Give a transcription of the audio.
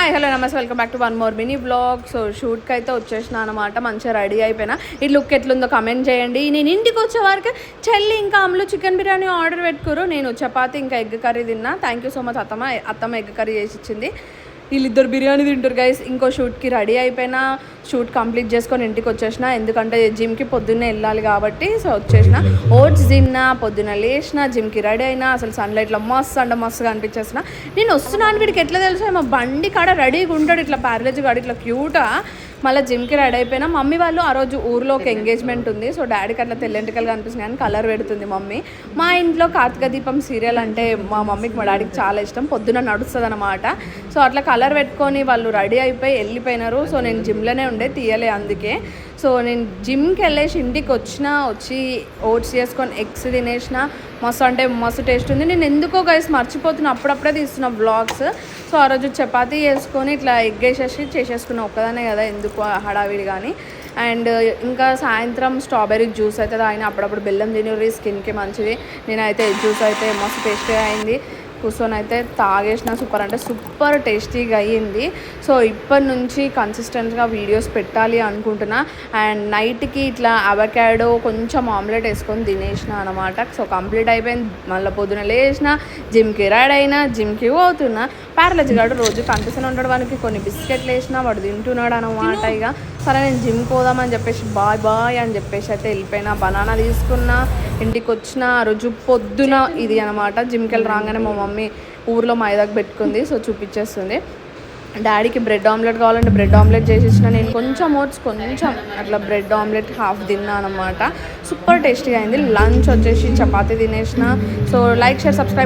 Hi hello నమస్తే welcome back to one more mini blog. So షూట్కి అయితే వచ్చేసిన అనమాట. మంచిగా రెడీ అయిపోయినా. ఈ లుక్ ఎట్లుందో కమెంట్ చేయండి. నేను ఇంటికి వచ్చే వరకు చెల్లి ఇంకా అమ్ములు చికెన్ బిర్యానీ ఆర్డర్ పెట్టుకురు. నేను చపాతి ఇంకా ఎగ్ కర్రీ తిన్నా. థ్యాంక్ యూ సో మచ్ అత్తమ్మ ఎగ్ కర్రీ చేసి ఇచ్చింది. వీళ్ళిద్దరు బిర్యానీ తింటారు గైస్. ఇంకో షూట్కి రెడీ అయిపోయినా. షూట్ కంప్లీట్ చేసుకొని ఇంటికి వచ్చేసిన. ఎందుకంటే జిమ్కి పొద్దున్నే వెళ్ళాలి కాబట్టి. సో వచ్చేసిన. ఓట్స్ తిన్నా, పొద్దున్న లేచిన, జిమ్కి రెడీ అయినా. అసలు సన్లైట్లో మస్తు అంటే మస్తుగా అనిపించేసిన. నేను వస్తున్నాను వీడికి ఎట్లా తెలుసు, మా బండి కాడ రెడీగా ఉంటాడు ఇట్లా ప్యారేజ్ కాడ ఇట్లా క్యూటా. మళ్ళీ జిమ్కి రెడీ అయిపోయినా. మమ్మీ వాళ్ళు ఆ రోజు ఊర్లో ఒక ఎంగేజ్మెంట్ ఉంది. సో డాడీకి అట్లా తెల్లెంటికలుగా అనిపిస్తుంది కానీ కలర్ పెడుతుంది మమ్మీ. మా ఇంట్లో కార్తీక దీపం సీరియల్ అంటే మా మమ్మీకి మా డాడీకి చాలా ఇష్టం. పొద్దున నడుస్తుంది అనమాట. సో అట్లా కలర్ పెట్టుకొని వాళ్ళు రెడీ అయిపోయి వెళ్ళిపోయినారు. సో నేను జిమ్లోనే ఉండే తీయలే అందుకే. సో నేను జిమ్కి వెళ్ళేసి ఇంటికి వచ్చి ఓట్స్ చేసుకొని ఎగ్స్ తినేసిన. మస్తు అంటే మస్తు టేస్ట్ ఉంది. నేను ఎందుకో గైస్ మర్చిపోతున్నా, అప్పుడప్పుడే తీస్తున్నా వ్లాగ్స్. సో ఆ రోజు చపాతీ చేసుకొని ఇట్లా ఎగ్ వేసేసి చేసేసుకున్నా. ఒక్కదానే కదా ఎందుకు హడావిడి కానీ. అండ్ ఇంకా సాయంత్రం స్ట్రాబెర్రీ జ్యూస్ అయితే తాగిన. అప్పుడప్పుడు బెల్లం తినేవి స్కిన్కి మంచిది. నేనైతే ఎగ్ జ్యూస్ అయితే మస్తు టేస్టీగా అయింది. కూర్చొని అయితే తాగేసిన. సూపర్ అంటే సూపర్ టేస్టీగా అయ్యింది. సో ఇప్పటి నుంచి కన్సిస్టెంట్గా వీడియోస్ పెట్టాలి అనుకుంటున్నా. అండ్ నైట్కి ఇట్లా అవకాడో కొంచెం ఆమ్లెట్ వేసుకొని తినేసిన అనమాట. సో కంప్లీట్ అయిపోయింది. మళ్ళీ పొద్దున లేచిన, జిమ్కి రెడీ అయినా, జిమ్కి పోతున్నా. ప్యారలజీ గాడు రోజు కనిపిస్తూనే ఉంటాడు. వానికి కొన్ని బిస్కెట్లు వేసినా వాడు తింటున్నాడు అనమాట. ఇక సరే నేను జిమ్కి పోదామని చెప్పేసి బాయ్ అని చెప్పేసి అయితే వెళ్ళిపోయినా. బనానా తీసుకున్నా, ఇంటికి వచ్చిన. ఆ రోజు పొద్దున ఇది అనమాట. జిమ్కి వెళ్ళి రాగానే మా మమ్మీ ఊర్లో మైదాకు పెట్టుకుంది. సో చూపించేస్తుంది. డాడీకి బ్రెడ్ ఆమ్లెట్ కావాలంటే బ్రెడ్ ఆమ్లెట్ చేసి ఇచ్చిన. నేను కొంచెం ఓట్స్ కొంచెం అట్లా బ్రెడ్ ఆమ్లెట్ హాఫ్ తిన్నా అనమాట. సూపర్ టేస్టీగా అయింది. లంచ్ వచ్చేసి చపాతీ తినేసిన. So like share subscribe.